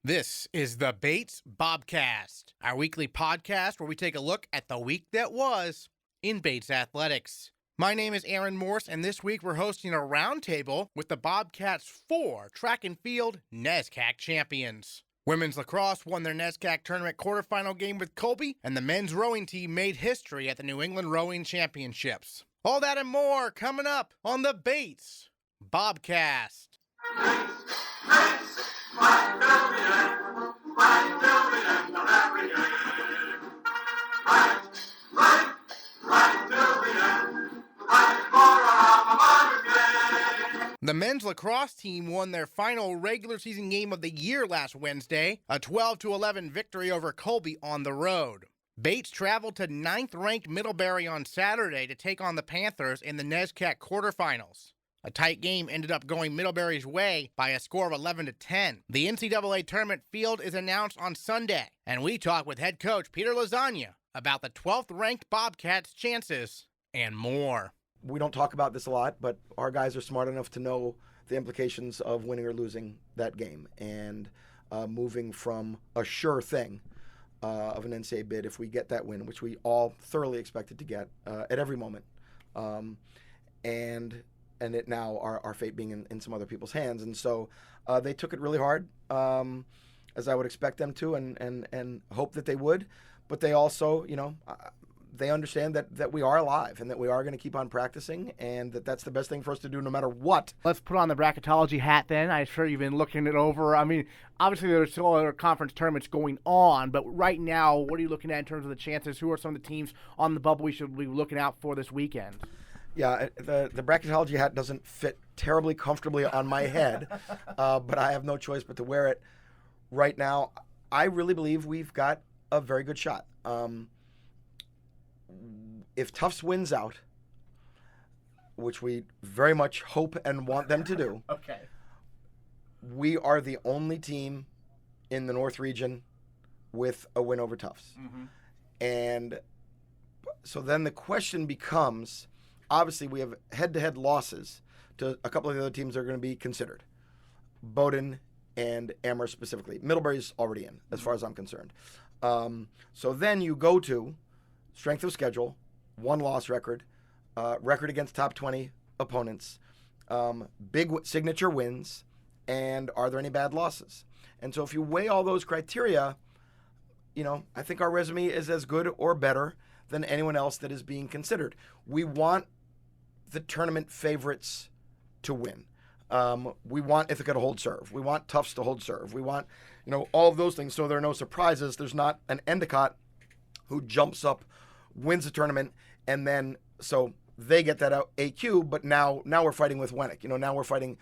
This is the Bates Bobcast, our weekly podcast where we take a look at the week that was in Bates athletics. My name is Aaron Morse, and this week we're hosting a roundtable with the Bobcats' 4 track and field NESCAC champions. Women's lacrosse won their NESCAC tournament quarterfinal game with Colby, and the men's rowing team made history at the New England Rowing Championships. All that and more coming up on the Bates Bobcast. The men's lacrosse team won their final regular season game of the year last Wednesday, a 12-11 victory over Colby on the road. Bates traveled to 9th-ranked Middlebury on Saturday to take on the Panthers in the NESCAC quarterfinals. A tight game ended up going Middlebury's way by a score of 11-10. The NCAA tournament field is announced on Sunday, and we talk with head coach Peter Lasagna about the 12th-ranked Bobcats' chances and more. We don't talk about this a lot, but our guys are smart enough to know the implications of winning or losing that game and moving from a sure thing of an NCAA bid if we get that win, which we all thoroughly expected to get at every moment, and it now our fate being in some other people's hands. And so they took it really hard, as I would expect them to, and hope that they would. But they also, they understand that we are alive and that we are going to keep on practicing and that's the best thing for us to do no matter what. Let's put on the bracketology hat then. I'm sure you've been looking it over. I mean, obviously there's still other conference tournaments going on, but right now, what are you looking at in terms of the chances? Who are some of the teams on the bubble we should be looking out for this weekend? Yeah, the bracketology hat doesn't fit terribly comfortably on my head, but I have no choice but to wear it. Right now, I really believe we've got a very good shot. If Tufts wins out, which we very much hope and want them to do, okay, we are the only team in the North region with a win over Tufts. Mm-hmm. And so then the question becomes, obviously we have head-to-head losses to a couple of the other teams that are going to be considered, Bowdoin and Amherst specifically. Middlebury's already in, as far as I'm concerned. So then you go to strength of schedule, 1-loss record, record against top 20 opponents, big signature wins, and are there any bad losses? And so if you weigh all those criteria, I think our resume is as good or better than anyone else that is being considered. We want the tournament favorites to win. We want Ithaca to hold serve. We want Tufts to hold serve. We want, all of those things so there are no surprises. There's not an Endicott who jumps up, wins the tournament, and then so they get that AQ, but now we're fighting with Wennick. Now we're fighting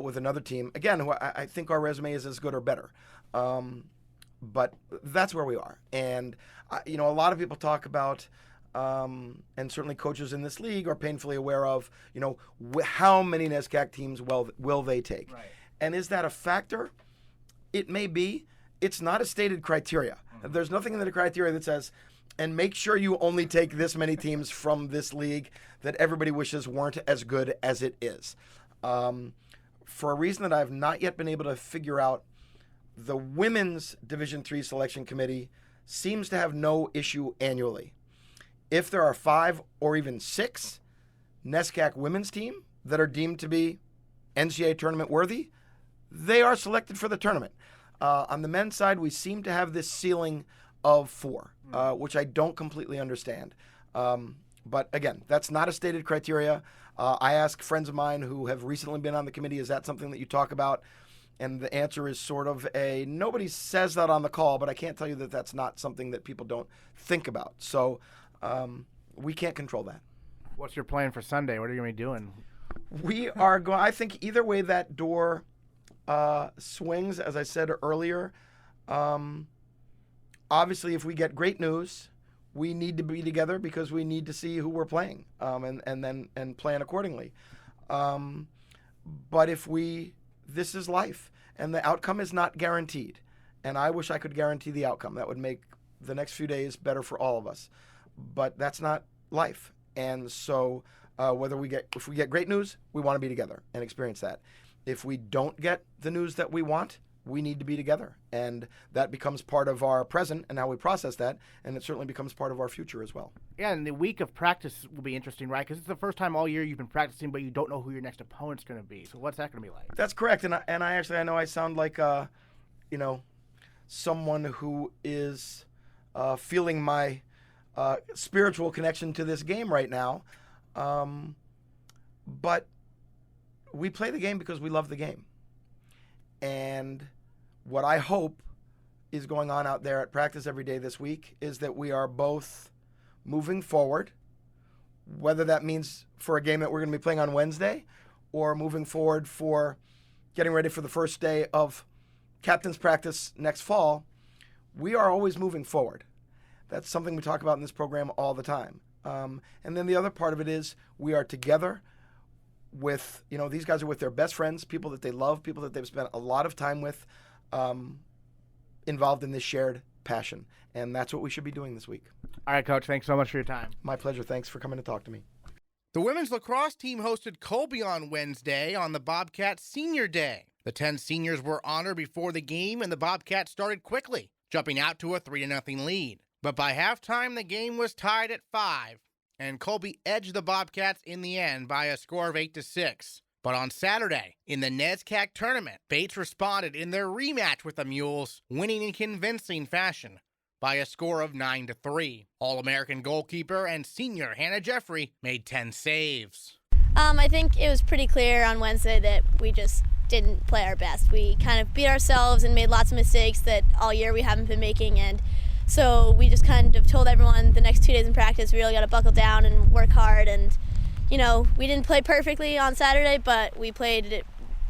with another team. Again, who I think our resume is as good or better. But that's where we are. And, a lot of people talk about, and certainly coaches in this league are painfully aware of, how many NESCAC teams will they take? Right. And is that a factor? It may be. It's not a stated criteria. Mm-hmm. There's nothing in the criteria that says, and make sure you only take this many teams from this league that everybody wishes weren't as good as it is. For a reason that I've not yet been able to figure out, the Women's Division III Selection Committee seems to have no issue annually. If there are 5 or even 6 NESCAC women's team that are deemed to be NCAA tournament worthy, they are selected for the tournament. On the men's side, we seem to have this ceiling of 4, which I don't completely understand. But again, that's not a stated criteria. I ask friends of mine who have recently been on the committee, is that something that you talk about? And the answer is sort of nobody says that on the call, but I can't tell you that that's not something that people don't think about. So we can't control that. What's your plan for Sunday? What are you going to be doing? We are going, I think either way that door swings, as I said earlier, obviously, if we get great news, we need to be together because we need to see who we're playing, and plan accordingly. But this is life, and the outcome is not guaranteed. And I wish I could guarantee the outcome. That would make the next few days better for all of us. But that's not life. And so, if we get great news, we want to be together and experience that. If we don't get the news that we want, we need to be together. And that becomes part of our present and how we process that, and it certainly becomes part of our future as well. Yeah, and the week of practice will be interesting, right? Because it's the first time all year you've been practicing, but you don't know who your next opponent's going to be. So what's that going to be like? That's correct. And I know I sound like, someone who is feeling my spiritual connection to this game right now. But we play the game because we love the game. And what I hope is going on out there at practice every day this week is that we are both moving forward, whether that means for a game that we're going to be playing on Wednesday or moving forward for getting ready for the first day of captain's practice next fall. We are always moving forward. That's something we talk about in this program all the time. And then the other part of it is we are together with, these guys are with their best friends, people that they love, people that they've spent a lot of time with, involved in this shared passion. And that's what we should be doing this week. All right, Coach, thanks so much for your time. My pleasure. Thanks for coming to talk to me. The women's lacrosse team hosted Colby on Wednesday on the Bobcats Senior Day. The 10 seniors were honored before the game, and the Bobcats started quickly, jumping out to a 3-0 lead. But by halftime, the game was tied at 5, and Colby edged the Bobcats in the end by a score of 8-6. But on Saturday, in the NESCAC tournament, Bates responded in their rematch with the Mules, winning in convincing fashion by a score of 9-3. All-American goalkeeper and senior Hannah Jeffrey made 10 saves. I think it was pretty clear on Wednesday that we just didn't play our best. We kind of beat ourselves and made lots of mistakes that all year we haven't been making, and so we just kind of told everyone the next 2 days in practice we really got to buckle down and work hard. And we didn't play perfectly on Saturday, but we played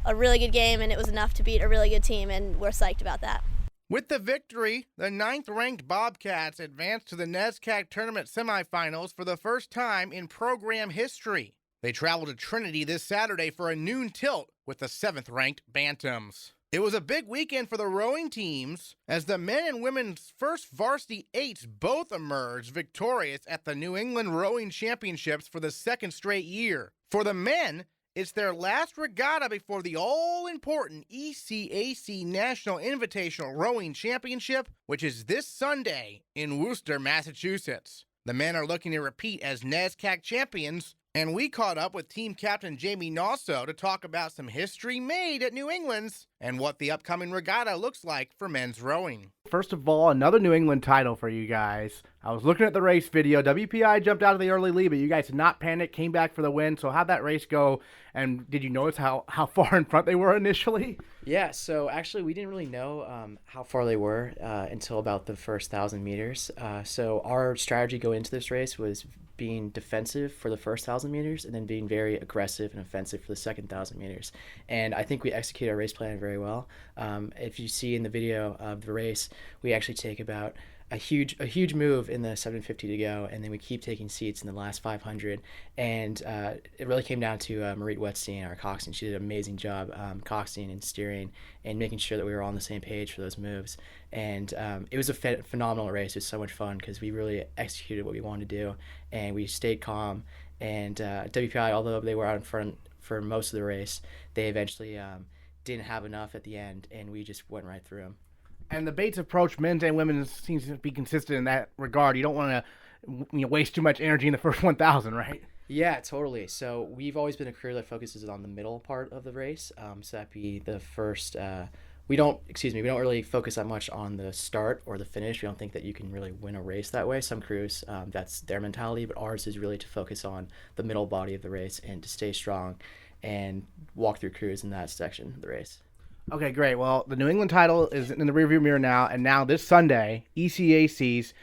a really good game, and it was enough to beat a really good team, and we're psyched about that. With the victory, the 9th-ranked Bobcats advanced to the NESCAC tournament semifinals for the first time in program history. They traveled to Trinity this Saturday for a noon tilt with the 7th-ranked Bantams. It was a big weekend for the rowing teams, as the men and women's first varsity eights both emerged victorious at the New England Rowing Championships for the second straight year. For the men, it's their last regatta before the all-important ECAC National Invitational Rowing Championship, which is this Sunday in Worcester, Massachusetts. The men are looking to repeat as NESCAC champions, and we caught up with team captain Jamie Nosso to talk about some history made at New England's and what the upcoming regatta looks like for men's rowing. First of all, another New England title for you guys. I was looking at the race video. WPI jumped out of the early lead, but you guys did not panic, came back for the win. So how'd that race go? And did you notice how far in front they were initially? Yeah, so actually we didn't really know how far they were until about the first 1,000 meters. So our strategy going into this race was being defensive for the first 1,000 meters and then being very aggressive and offensive for the second 1,000 meters. And I think we executed our race plan very well. If you see in the video of the race, we actually take about a huge move in the 750 to go, and then we keep taking seats in the last 500. And it really came down to Marit Wetstein, our coxswain. She did an amazing job coxing and steering and making sure that we were all on the same page for those moves. And it was a phenomenal race. It was so much fun because we really executed what we wanted to do, and we stayed calm. And WPI, although they were out in front for most of the race, they eventually didn't have enough at the end, and we just went right through them. And the Bates approach, men's and women's, seems to be consistent in that regard. You don't want to waste too much energy in the first 1,000, right? Yeah, totally. So we've always been a career that focuses on the middle part of the race. So that'd be the first. We don't really focus that much on the start or the finish. We don't think that you can really win a race that way. Some crews, that's their mentality, but ours is really to focus on the middle body of the race and to stay strong and walk through crews in that section of the race. Okay, great. Well, the New England title is in the rearview mirror now, and now this Sunday, ECAC's,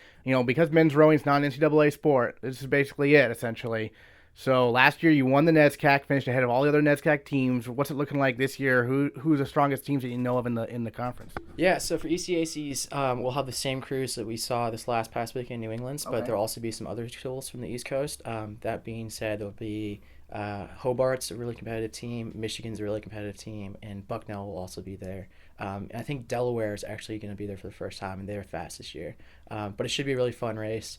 because men's rowing is not an NCAA sport, this is basically it, essentially. So last year you won the NESCAC, finished ahead of all the other NESCAC teams. What's it looking like this year? Who's the strongest teams that you know of in the conference? Yeah, so for ECAC's, we'll have the same crews that we saw this past week in New England's, but there'll also be some other tools from the East Coast. That being said, there'll be Hobart's a really competitive team, Michigan's a really competitive team, and Bucknell will also be there. And I think Delaware is actually going to be there for the first time, and they're fast this year. But it should be a really fun race.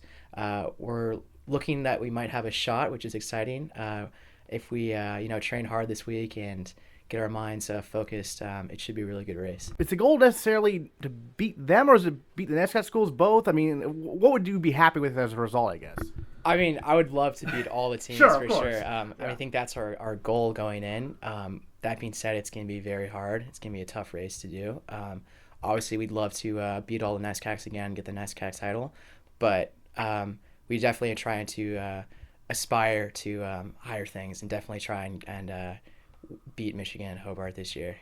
We're looking that we might have a shot, which is exciting. If we train hard this week and get our minds focused, it should be a really good race. Is the goal necessarily to beat them, or is it beat the NESCAC schools both? I mean, what would you be happy with as a result, I guess? I mean, I would love to beat all the teams Sure, for of course. sure. Yeah. I think that's our goal going in. That being said, it's going to be very hard. It's going to be a tough race to do. Obviously, we'd love to beat all the NESCACs again, get the NESCAC title, but we definitely are trying to aspire to higher things and definitely try and beat Michigan and Hobart this year.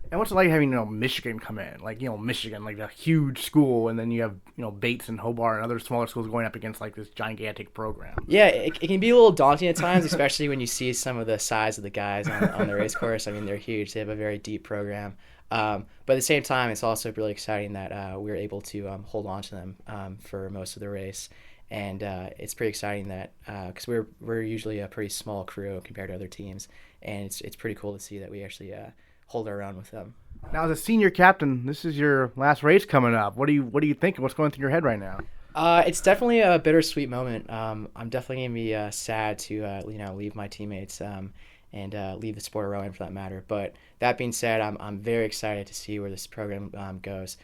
And what's it like having Michigan come in, like Michigan, like a huge school, and then you have Bates and Hobart and other smaller schools going up against like this gigantic program? Yeah, it can be a little daunting at times, especially when you see some of the size of the guys on the race course. I mean, they're huge. They have a very deep program. But at the same time, it's also really exciting that we were able to hold on to them for most of the race. And it's pretty exciting that because we're usually a pretty small crew compared to other teams, and it's pretty cool to see that we actually hold our own with them. Now, as a senior captain, this is your last race coming up. What do you think? What's going through your head right now? It's definitely a bittersweet moment. I'm definitely gonna be sad to leave my teammates and leave the sport of rowing for that matter. But that being said, I'm very excited to see where this program goes.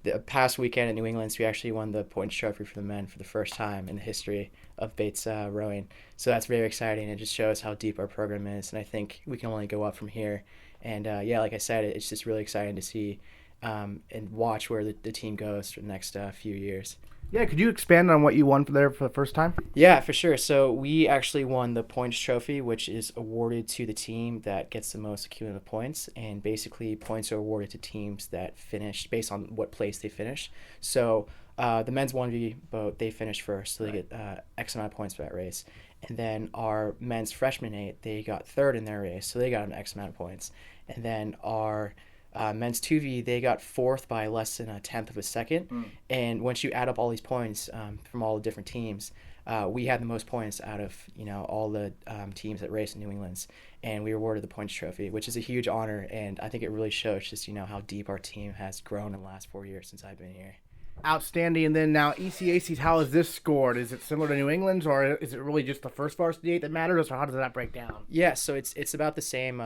The past weekend in New England, we actually won the points trophy for the men for the first time in the history of Bates rowing. So that's very exciting. It just shows how deep our program is, and I think we can only go up from here. And like I said, it's just really exciting to see and watch where the team goes for the next few years. Yeah, could you expand on what you won for the first time? Yeah, for sure. So we actually won the points trophy, which is awarded to the team that gets the most cumulative points. And basically, points are awarded to teams that finished based on what place they finished. So the men's 1v boat, they finished first, so they get X amount of points for that race. And then our men's freshman 8, they got third in their race, so they got an X amount of points. And then our men's 2v, they got fourth by less than a tenth of a second. And once you add up all these points from all the different teams, we had the most points out of all the teams that raced in New England, and we were awarded the points trophy, which is a huge honor. And I think it really shows just how deep our team has grown in the last 4 years since I've been here. Outstanding. And then now ECAC's, how is this scored? Is it similar to New England's, or is it really just the first varsity 8 that matters, or how does that break down? Yeah, so it's about the same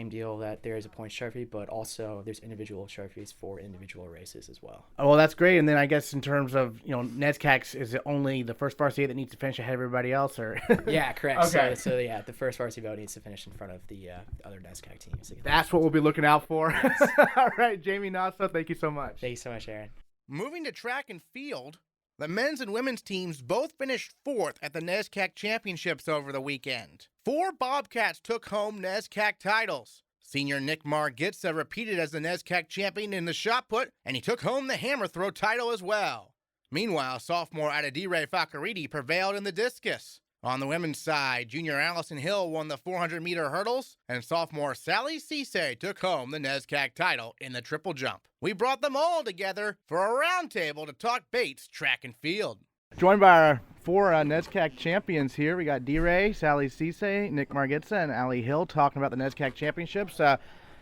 deal, that there is a points trophy, but also there's individual trophies for individual races as well. Oh, well, that's great. And then I guess in terms of NESCACs, is it only the first varsity 8 that needs to finish ahead of everybody else, or? Yeah, correct. Okay. So yeah, the first varsity boat needs to finish in front of the other NESCAC teams. That's what we'll be looking out for. All right, Jamie Nasso, thank you so much. Thank you so much, Aaron. Moving to track and field, the men's and women's teams both finished 4th at the NESCAC Championships over the weekend. 4 Bobcats took home NESCAC titles. Senior Nick Margitza repeated as the NESCAC champion in the shot put, and he took home the hammer throw title as well. Meanwhile, sophomore Adedire Fakaridi prevailed in the discus. On the women's side, junior Allison Hill won the 400-meter hurdles, and sophomore Sally Cisse took home the NESCAC title in the triple jump. We brought them all together for a roundtable to talk Bates track and field. Joined by our 4 NESCAC champions here. We got D-Ray, Sally Cisse, Nick Margitza, and Allie Hill talking about the NESCAC championships.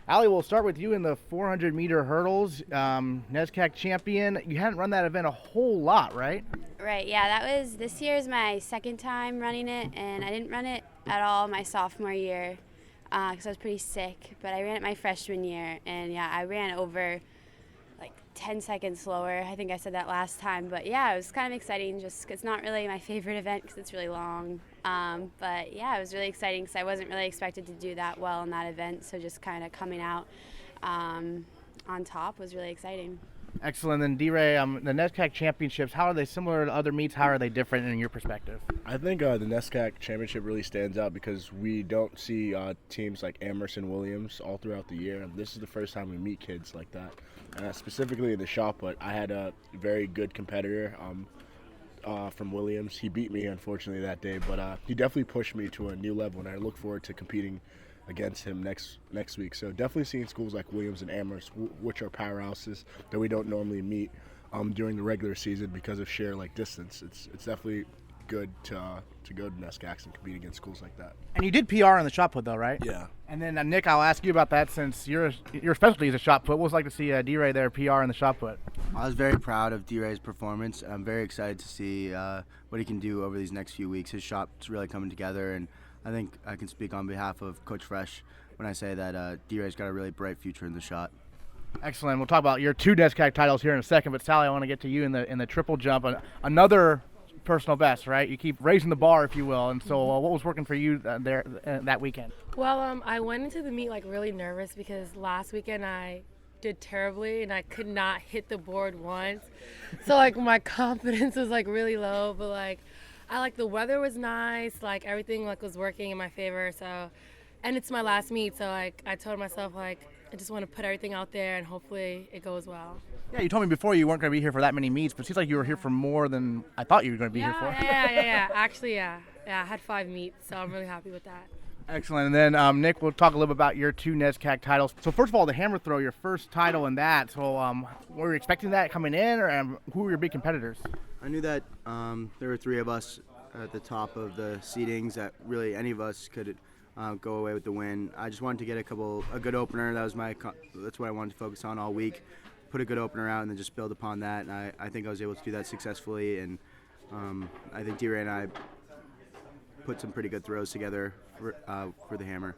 Allie, we'll start with you in the 400-meter hurdles. NESCAC champion. You hadn't run that event a whole lot, right? Right, yeah, this year is my second time running it, and I didn't run it at all my sophomore year because I was pretty sick, but I ran it my freshman year, and yeah, I ran over like 10 seconds slower. I think I said that last time, but yeah, it was kind of exciting. Just it's not really my favorite event because it's really long, but yeah, it was really exciting because I wasn't really expected to do that well in that event, so just kind of coming out on top was really exciting. Excellent. And D-Ray, the NESCAC championships, how are they similar to other meets? How are they different in your perspective? I think the NESCAC championship really stands out because we don't see teams like Amherst and Williams all throughout the year. This is the first time we meet kids like that. Specifically in the shot put, I had a very good competitor from Williams. He beat me, unfortunately, that day, but he definitely pushed me to a new level, and I look forward to competing against him next week. So definitely seeing schools like Williams and Amherst, which are powerhouses that we don't normally meet during the regular season because of sheer distance. It's definitely good to go to NESCACs and compete against schools like that. And you did PR in the shot put though, right? Yeah. And then Nick, I'll ask you about that since your specialty is a shot put. What was it like to see D-Ray there PR in the shot put? I was very proud of D-Ray's performance. I'm very excited to see what he can do over these next few weeks. His shot's really coming together, and I think I can speak on behalf of Coach Fresh when I say that D-Ray's got a really bright future in the shot. Excellent. We'll talk about your 2 NESCAC titles here in a second, but Sally, I want to get to you in the triple jump. Another personal best, right? You keep raising the bar, if you will. And so what was working for you there that weekend? Well, I went into the meet really nervous because last weekend I did terribly and I could not hit the board once. So my confidence was really low, but the weather was nice, everything was working in my favor. So, and it's my last meet, so I told myself I just want to put everything out there and hopefully it goes well. Yeah, you told me before you weren't going to be here for that many meets, but it seems like you were here for more than I thought you were going to be here for. Yeah. Actually, yeah, I had 5 meets, so I'm really happy with that. Excellent. And then, Nick, we'll talk a little bit about your 2 NESCAC titles. So first of all, the hammer throw, your first title in that. So were you expecting that coming in, or who were your big competitors? I knew that there were 3 of us at the top of the seedings that really any of us could go away with the win. I just wanted to get a good opener. That's what I wanted to focus on all week. Put a good opener out and then just build upon that. And I think I was able to do that successfully. And I think D-Ray and I put some pretty good throws together for the hammer.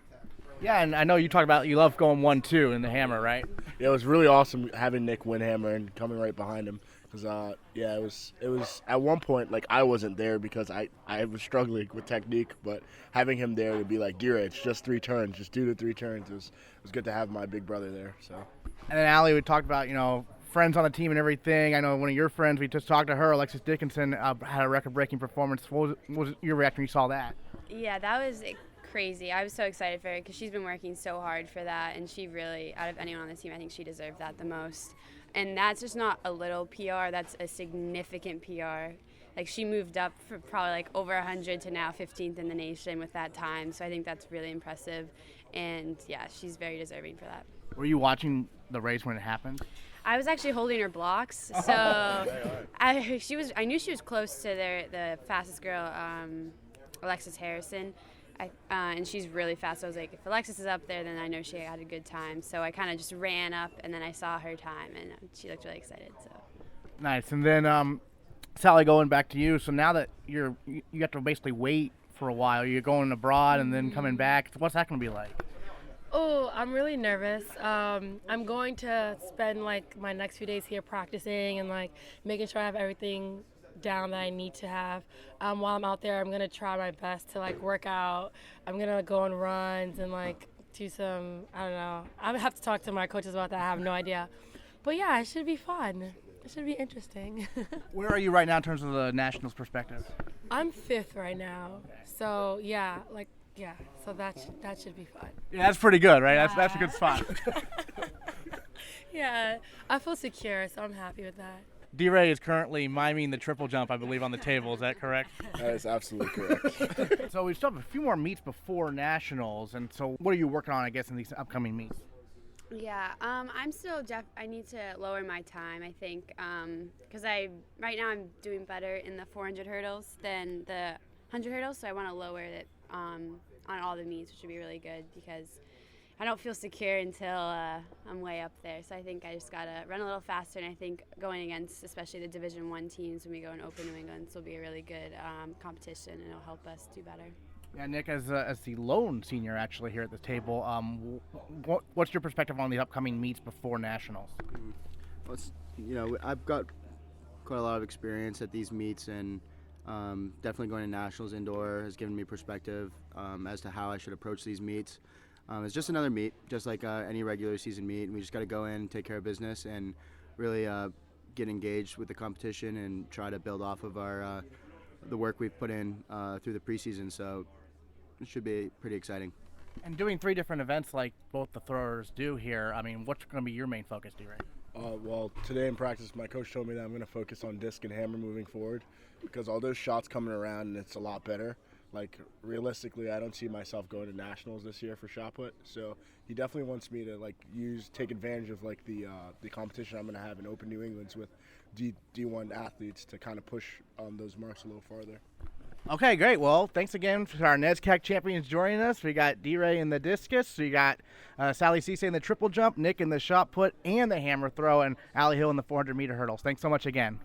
Yeah, and I know you talked about you love going 1-2 in the hammer, right? Yeah, it was really awesome having Nick win hammer and coming right behind him. Because it was at one point I wasn't there because I was struggling with technique, but having him there to be D-Ray, it's just 3 turns, just do the 3 turns. It was good to have my big brother there. So. And then Allie, we talked about friends on the team and everything. I know one of your friends, we just talked to her, Alexis Dickinson, had a record-breaking performance. What was your reaction when you saw that? Yeah, that was crazy. I was so excited for her because she's been working so hard for that, and she really, out of anyone on the team, I think she deserved that the most. And that's just not a little PR, that's a significant PR. She moved up from probably over 100 to now 15th in the nation with that time, so I think that's really impressive. And yeah, she's very deserving for that. Were you watching the race when it happened? I was actually holding her blocks, so I knew she was close to the fastest girl, Alexis Harrison, and she's really fast. So I was like, if Alexis is up there, then I know she had a good time. So I kind of just ran up, and then I saw her time, and she looked really excited. So nice. And then Sally, going back to you. So now that you have to basically wait for a while, you're going abroad and then coming back. What's that going to be like? Oh, I'm really nervous. I'm going to spend my next few days here practicing and making sure I have everything down that I need to have. While I'm out there, I'm gonna try my best to work out. I'm gonna go on runs and do some, I don't know. I'm gonna have to talk to my coaches about that. I have no idea. But yeah, it should be fun. It should be interesting. Where are you right now in terms of the Nationals perspective? I'm 5th right now. So yeah, so that should be fun. Yeah, that's pretty good, right? Yeah. That's a good spot. Yeah, I feel secure, so I'm happy with that. D-Ray is currently miming the triple jump, I believe, on the table. Is that correct? That is absolutely correct. So we still have a few more meets before Nationals, and so what are you working on, I guess, in these upcoming meets? Yeah, I'm still I need to lower my time, I think, because right now I'm doing better in the 400 hurdles than the 100 hurdles, so I want to lower it on all the meets, which would be really good because I don't feel secure until I'm way up there. So I think I just gotta run a little faster, and I think going against especially the Division I teams when we go in Open New England will be a really good competition, and it'll help us do better. Yeah, Nick, as the lone senior actually here at the table, what's your perspective on the upcoming meets before Nationals? Well, I've got quite a lot of experience at these meets, and definitely going to Nationals indoor has given me perspective as to how I should approach these meets. It's just another meet, just like any regular season meet, and we just got to go in and take care of business and really get engaged with the competition and try to build off of the work we've put in through the preseason. So it should be pretty exciting. And doing 3 different events like both the throwers do here, I mean, what's going to be your main focus, D-Ray? Well, today in practice, my coach told me that I'm going to focus on disc and hammer moving forward because all those shots coming around, and it's a lot better. Realistically, I don't see myself going to Nationals this year for shot put. So he definitely wants me to take advantage of the competition I'm going to have in Open New England's with D1 athletes to kind of push those marks a little farther. Okay, great. Well, thanks again for our NESCAC champions joining us. We got D-Ray in the discus. We got Sally Cisse in the triple jump, Nick in the shot put and the hammer throw, and Allie Hill in the 400-meter hurdles. Thanks so much again.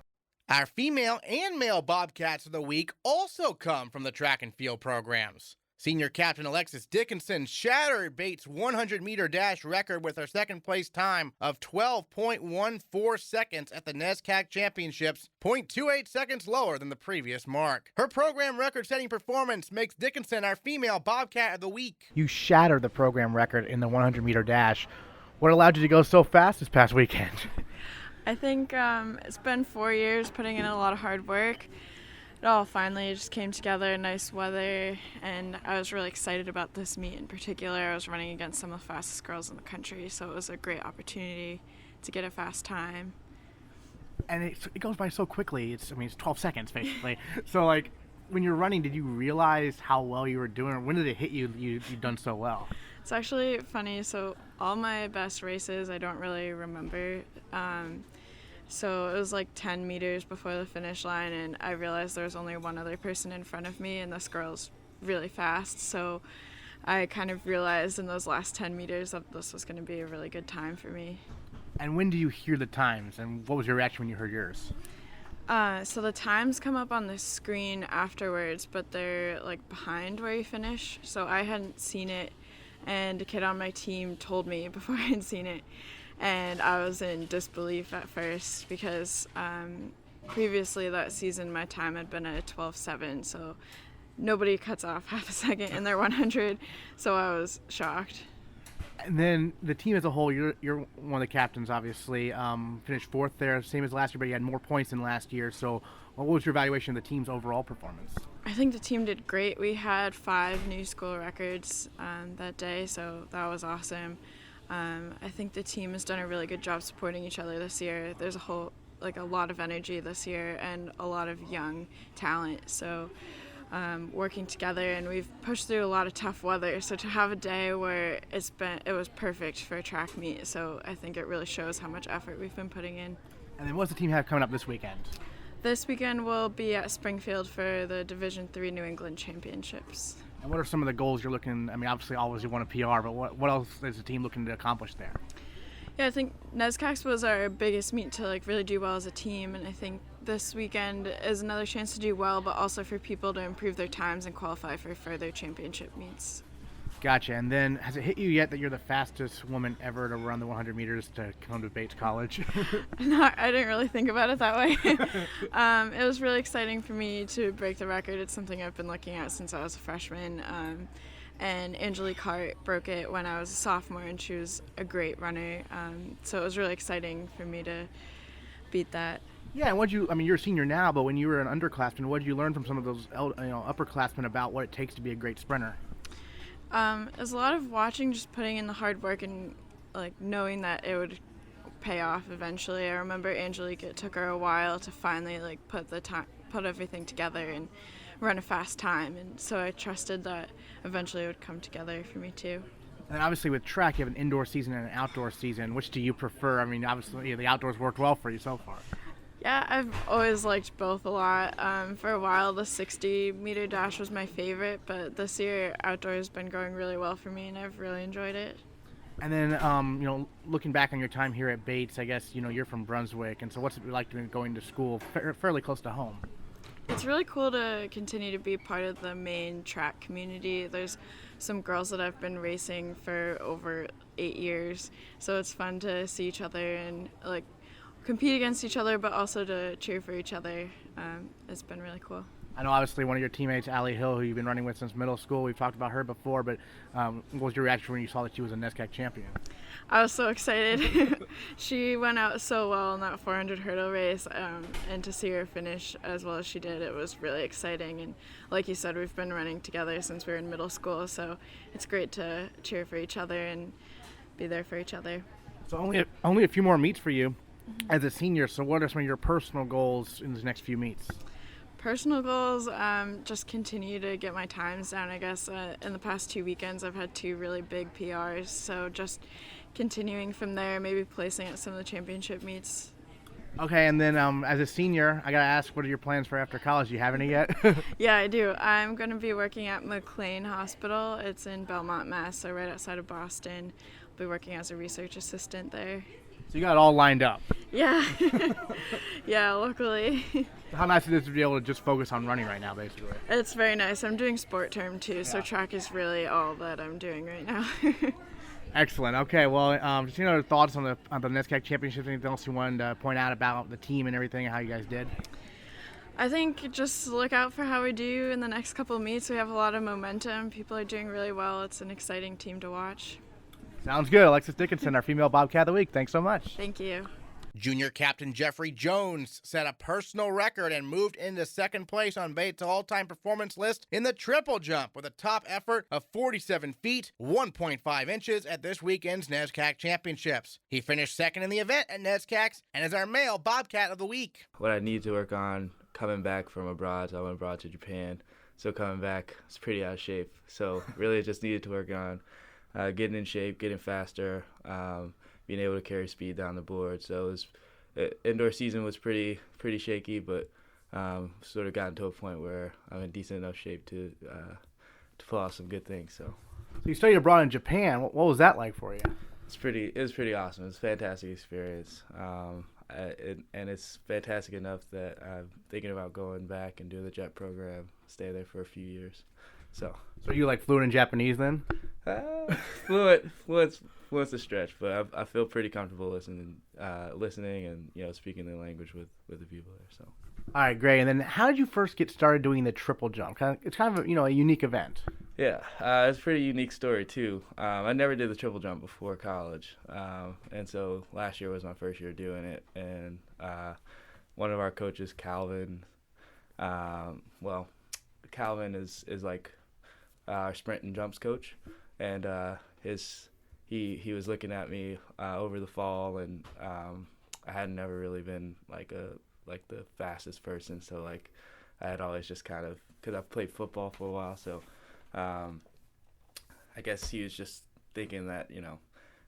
Our female and male Bobcats of the week also come from the track and field programs. Senior captain Alexis Dickinson shattered Bates' 100-meter dash record with her second-place time of 12.14 seconds at the NESCAC Championships, 0.28 seconds lower than the previous mark. Her program record-setting performance makes Dickinson our female Bobcat of the week. You shattered the program record in the 100-meter dash. What allowed you to go so fast this past weekend? I think it's been 4 years putting in a lot of hard work. It all finally just came together, nice weather, and I was really excited about this meet in particular. I was running against some of the fastest girls in the country, so it was a great opportunity to get a fast time. And it goes by so quickly. It's 12 seconds, basically. So, like, when you're running, did you realize how well you were doing, or when did it hit you you've done so well? It's actually funny. So all my best races I don't really remember. So it was like 10 meters before the finish line, and I realized there was only one other person in front of me, and this girl's really fast. So I kind of realized in those last 10 meters that this was going to be a really good time for me. And when do you hear the times, and what was your reaction when you heard yours? So the times come up on the screen afterwards, but they're like behind where you finish. So I hadn't seen it, and a kid on my team told me before I had seen it. And I was in disbelief at first because previously that season my time had been at 12.7, so nobody cuts off half a second in their 100, so I was shocked. And then the team as a whole, you're one of the captains, obviously. Finished fourth there, same as last year, but you had more points than last year. So what was your evaluation of the team's overall performance? I think the team did great. We had 5 new school records that day, so that was awesome. I think the team has done a really good job supporting each other this year. There's a lot of energy this year and a lot of young talent. So working together, and we've pushed through a lot of tough weather. So to have a day where it was perfect for a track meet. So I think it really shows how much effort we've been putting in. And then what's the team have coming up this weekend? This weekend we'll be at Springfield for the Division III New England Championships. And what are some of the goals you're looking? I mean, obviously, always you want a PR, but what else is the team looking to accomplish there? Yeah, I think NESCAC was our biggest meet to really do well as a team, and I think this weekend is another chance to do well, but also for people to improve their times and qualify for further championship meets. Gotcha. And then, has it hit you yet that you're the fastest woman ever to run the 100 meters to come to Bates College? No, I didn't really think about it that way. It was really exciting for me to break the record. It's something I've been looking at since I was a freshman. And Angelique Hart broke it when I was a sophomore, and she was a great runner. So it was really exciting for me to beat that. Yeah, and you're a senior now, but when you were an underclassman, what did you learn from some of those upperclassmen about what it takes to be a great sprinter? There's a lot of watching, just putting in the hard work and knowing that it would pay off eventually. I remember Angelique, it took her a while to finally put everything together and run a fast time, and so I trusted that eventually it would come together for me too. And obviously with track, you have an indoor season and an outdoor season. Which do you prefer? I mean, obviously the outdoors worked well for you so far. Yeah, I've always liked both a lot. For a while, the 60-meter dash was my favorite, but this year, outdoor has been going really well for me, and I've really enjoyed it. And then, looking back on your time here at Bates, I guess, you're from Brunswick, and so what's it like going to school fairly close to home? It's really cool to continue to be part of the main track community. There's some girls that I've been racing for over 8 years, so it's fun to see each other and, compete against each other, but also to cheer for each other. It's been really cool. I know obviously one of your teammates, Allie Hill, who you've been running with since middle school, we've talked about her before, but what was your reaction when you saw that she was a NESCAC champion? I was so excited. She went out so well in that 400 hurdle race, and to see her finish as well as she did, it was really exciting. And like you said, we've been running together since we were in middle school, so it's great to cheer for each other and be there for each other. So only a few more meets for you. As a senior, so what are some of your personal goals in the next few meets? Personal goals, just continue to get my times down, I guess. In the past 2 weekends, I've had 2 really big PRs, so just continuing from there, maybe placing at some of the championship meets. Okay, and then as a senior, I gotta ask, what are your plans for after college? Do you have any yet? Yeah, I do. I'm going to be working at McLean Hospital. It's in Belmont, Mass., so right outside of Boston. I'll be working as a research assistant there. So you got it all lined up. Yeah. Yeah, luckily. How nice it is to be able to just focus on running right now, basically. It's very nice. I'm doing sport term too, so track is really all that I'm doing right now. Excellent. Okay, well, just thoughts on the NESCAC Championships. Anything else you wanted to point out about the team and everything, and how you guys did? I think just look out for how we do in the next couple of meets. We have a lot of momentum. People are doing really well. It's an exciting team to watch. Sounds good. Alexis Dickinson, our female Bobcat of the week. Thanks so much. Thank you. Junior captain Jeffrey Jones set a personal record and moved into second place on Bates' all-time performance list in the triple jump with a top effort of 47 feet, 1.5 inches at this weekend's NESCAC Championships. He finished second in the event at NESCAC's and is our male Bobcat of the week. What I need to work on coming back from abroad, so I went abroad to Japan, so coming back, it's pretty out of shape. So really just needed to work on getting in shape, getting faster, being able to carry speed down the board. So indoor season was pretty shaky, but sort of gotten to a point where I'm in decent enough shape to pull off some good things. So you studied abroad in Japan. What was that like for you? It was pretty awesome. It was a fantastic experience, and it's fantastic enough that I'm thinking about going back and doing the JET program, stay there for a few years. So you like fluent in Japanese then? Fluent's a stretch, but I feel pretty comfortable listening and speaking the language with the people there. So. All right, great. And then how did you first get started doing the triple jump? It's kind of a unique event. Yeah, it's a pretty unique story too. I never did the triple jump before college, and so last year was my first year doing it. And one of our coaches, Calvin, Calvin is like our sprint and jumps coach, and he was looking at me over the fall, and I had never really been like the fastest person, so like I had always just kind of, because I've played football for a while, so I guess he was just thinking that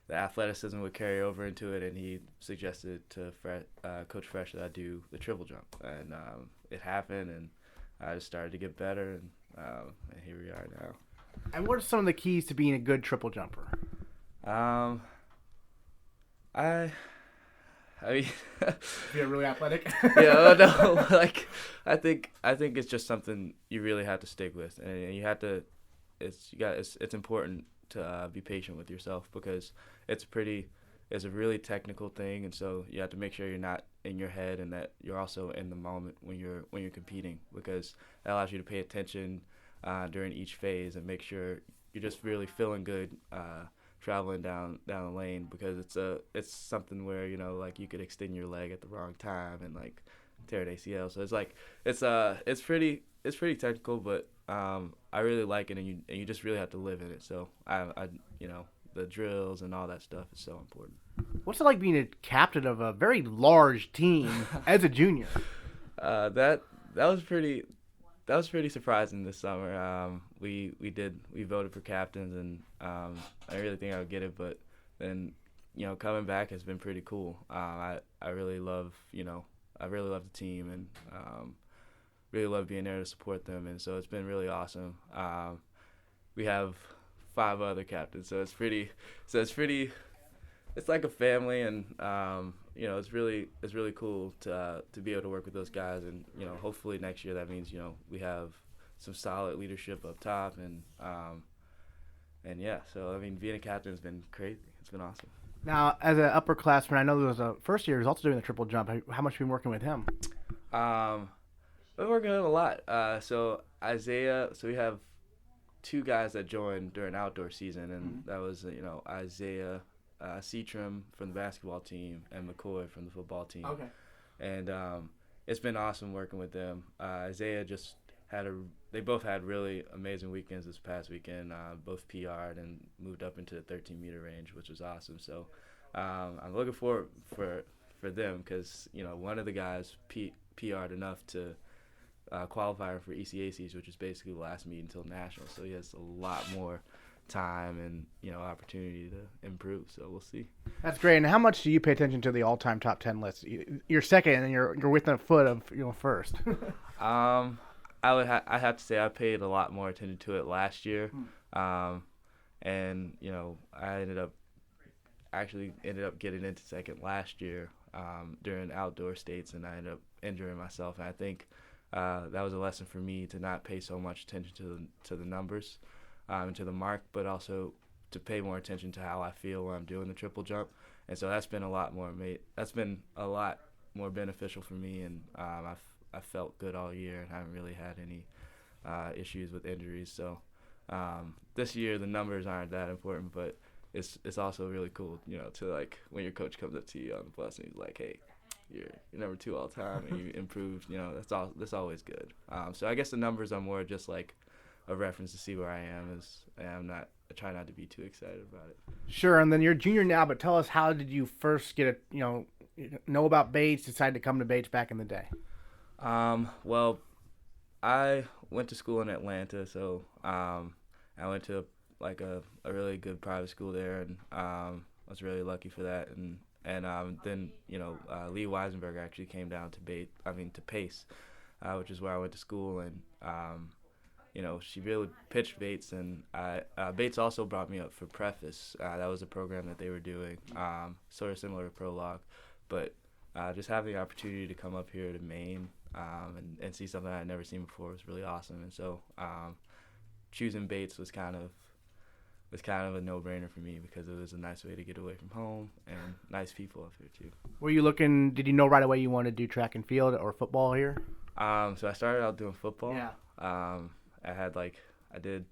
the athleticism would carry over into it, and he suggested to Coach Fresh that I do the triple jump, and it happened, and I just started to get better, and here we are now. And what are some of the keys to being a good triple jumper? I mean, you're really athletic. Yeah, no, like I think it's just something you really have to stick with, and you have to. It's important to be patient with yourself, because it's a really technical thing, and so you have to make sure you're not in your head and that you're also in the moment when you're competing, because that allows you to pay attention during each phase and make sure you're just really feeling good traveling down the lane, because it's something where like you could extend your leg at the wrong time and like tear an ACL. So it's pretty technical, but I really like it, and you just really have to live in it. So I the drills and all that stuff is so important. What's it like being a captain of a very large team as a junior? That was pretty surprising this summer. We voted for captains, and I really think I would get it, but then coming back has been pretty cool. I really love the team, and really love being there to support them, and so it's been really awesome. We have 5 other captains, so it's like a family, and it's really cool to be able to work with those guys, and hopefully next year that means we have some solid leadership up top, and yeah, so I mean being a captain has been crazy. It's been awesome. Now, as an upperclassman, I know there was a first year who's also doing the triple jump. How much have you been working with him? We're working with him a lot. So Isaiah, we have 2 guys that joined during outdoor season, and that was Isaiah Seatram from the basketball team and McCoy from the football team. Okay. And it's been awesome working with them. Isaiah just they both had really amazing weekends this past weekend. Both PR'd and moved up into the 13-meter range, which was awesome. So I'm looking forward for them, because one of the guys PR'd enough to qualify for ECACs, which is basically the last meet until nationals. So he has a lot more time and opportunity to improve. So we'll see. That's great. And how much do you pay attention to the all-time top 10 list? You're second, and you're within a foot of first. I have to say I paid a lot more attention to it last year, and I ended up actually ended up getting into second last year during outdoor states, and I ended up injuring myself. And I think that was a lesson for me to not pay so much attention to the numbers and to the mark, but also to pay more attention to how I feel when I'm doing the triple jump. And so that's been a lot more beneficial for me, and I felt good all year and haven't really had any issues with injuries. So this year the numbers aren't that important, but it's also really cool, to like when your coach comes up to you on the bus and he's like, hey, you're number 2 all time and you improved, that's always good. So I guess the numbers are more just like a reference to see where I am, and I try not to be too excited about it. Sure, and then you're a junior now, but tell us, how did you first know about Bates, decide to come to Bates back in the day? Well, I went to school in Atlanta, so I went to like a really good private school there, and I was really lucky for that. And then Lee Weisenberg actually came down to Pace, which is where I went to school, and she really pitched Bates, and Bates also brought me up for Preface. That was a program that they were doing, sort of similar to Prologue, but just having the opportunity to come up here to Maine and see something I'd never seen before was really awesome. And so choosing Bates was kind of a no-brainer for me, because it was a nice way to get away from home and nice people up here too. Did you know right away you wanted to do track and field or football here? So I started out doing football. Yeah. I did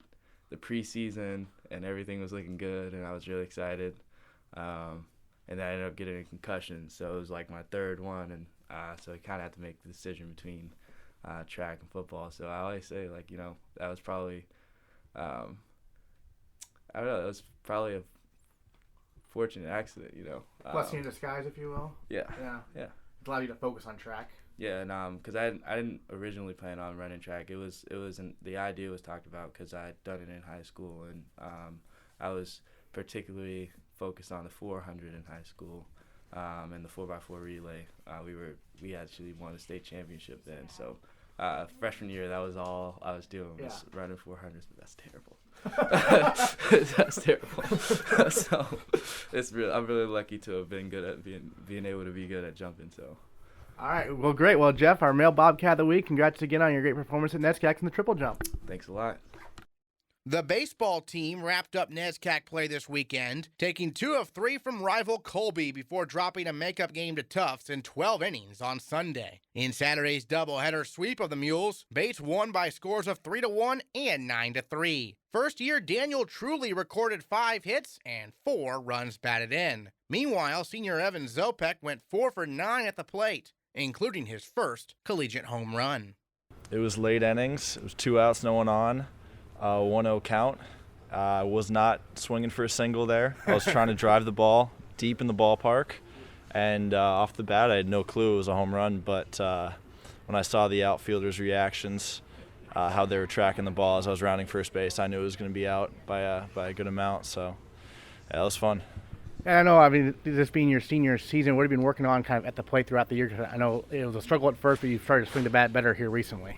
the preseason and everything was looking good, and I was really excited. And then I ended up getting a concussion, so it was like my third one, and so I kind of had to make the decision between track and football. So I always say, that was probably, I don't know, it was probably a fortunate accident, Blessing in disguise, if you will. Yeah. It allowed you to focus on track. Yeah, and because I didn't originally plan on running track. The idea was talked about because I had done it in high school, and I was particularly focused on the 400 in high school, and the 4x4 relay. We actually won the state championship then. So freshman year, that was all I was doing was running 400s. But that's terrible. That's terrible. So I'm really lucky to have been good at being able to be good at jumping. So. All right. Well, great. Well, Jeff, our male Bobcat of the week, congrats again on your great performance at NESCAC in the triple jump. Thanks a lot. The baseball team wrapped up NESCAC play this weekend, taking 2 of 3 from rival Colby before dropping a makeup game to Tufts in 12 innings on Sunday. In Saturday's doubleheader sweep of the Mules, Bates won by scores of 3-1 and 9-3. First-year Daniel Truly recorded 5 hits and 4 runs batted in. Meanwhile, senior Evan Zopek went 4 for 9 at the plate, including his first collegiate home run. It was late innings. It was 2 outs, no one on. 1-0 count. I was not swinging for a single there. I was trying to drive the ball deep in the ballpark, and off the bat I had no clue it was a home run, but when I saw the outfielders' reactions, how they were tracking the ball as I was rounding first base, I knew it was going to be out by a good amount, so yeah, it was fun. And I know, this being your senior season, what have you been working on kind of at the plate throughout the year? 'Cause I know it was a struggle at first, but you've started to swing the bat better here recently.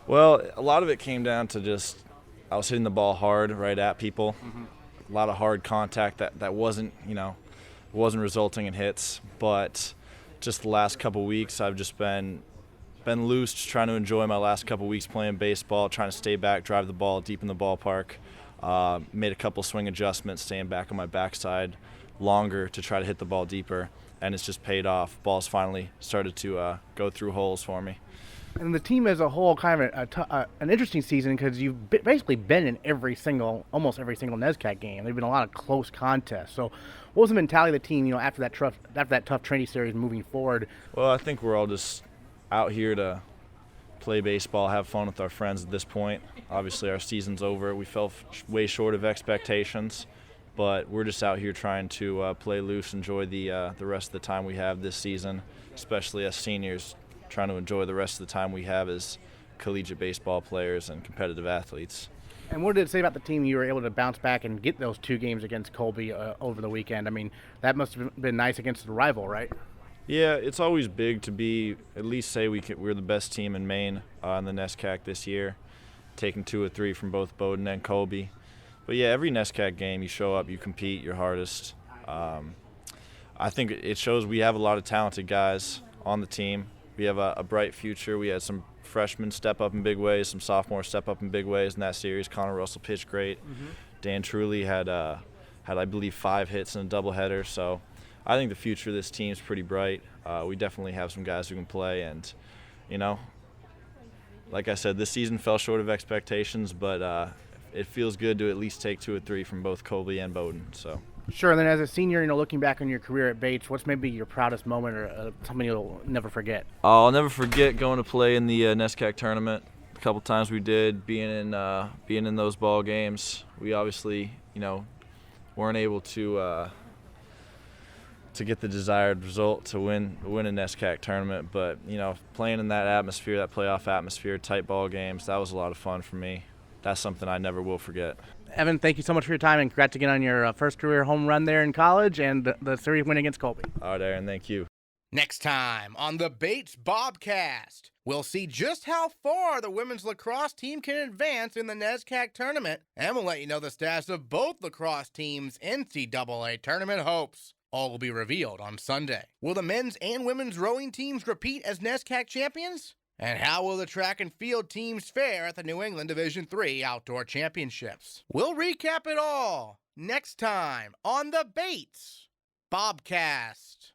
Well, a lot of it came down to just I was hitting the ball hard right at people. Mm-hmm. A lot of hard contact that wasn't resulting in hits. But just the last couple weeks, I've just been loose, just trying to enjoy my last couple weeks playing baseball, trying to stay back, drive the ball deep in the ballpark. Made a couple swing adjustments, staying back on my backside longer to try to hit the ball deeper, and it's just paid off. Ball's finally started to go through holes for me. And the team as a whole, kind of an interesting season because you've basically been in almost every single NESCAC game. There've been a lot of close contests. So, what was the mentality of the team, after that tough training series moving forward? Well, I think we're all just out here to play baseball, have fun with our friends at this point. Obviously, our season's over. We fell way short of expectations, but we're just out here trying to play loose, enjoy the rest of the time we have this season, especially as seniors, trying to enjoy the rest of the time we have as collegiate baseball players and competitive athletes. And what did it say about the team you were able to bounce back and get those 2 games against Colby over the weekend? That must have been nice against the rival, right? Yeah, it's always big to at least say we're the best team in Maine in the NESCAC this year, taking 2 or 3 from both Bowdoin and Colby. But yeah, every NESCAC game you show up, you compete your hardest, I think it shows we have a lot of talented guys on the team. We have a bright future. We had some freshmen step up in big ways, some sophomores step up in big ways in that series. Connor Russell pitched great. Dan Truly had I believe 5 hits in a doubleheader. So I think the future of this team is pretty bright. We definitely have some guys who can play, and like I said, this season fell short of expectations, but it feels good to at least take 2 or 3 from both Colby and Bowdoin. So. Sure, and then as a senior, looking back on your career at Bates, what's maybe your proudest moment or something you'll never forget? I'll never forget going to play in the NESCAC tournament. A couple times we did, being in those ball games. We obviously, weren't able to get the desired result to win a NESCAC tournament, but playing in that atmosphere, that playoff atmosphere, tight ball games, that was a lot of fun for me. That's something I never will forget. Evan, thank you so much for your time, and congrats again on your first career home run there in college and the series win against Colby. All right, Aaron, thank you. Next time on the Bates Bobcast, we'll see just how far the women's lacrosse team can advance in the NESCAC tournament, and we'll let you know the status of both lacrosse teams' NCAA tournament hopes. All will be revealed on Sunday. Will the men's and women's rowing teams repeat as NESCAC champions? And how will the track and field teams fare at the New England Division III Outdoor Championships? We'll recap it all next time on the Bates Bobcast.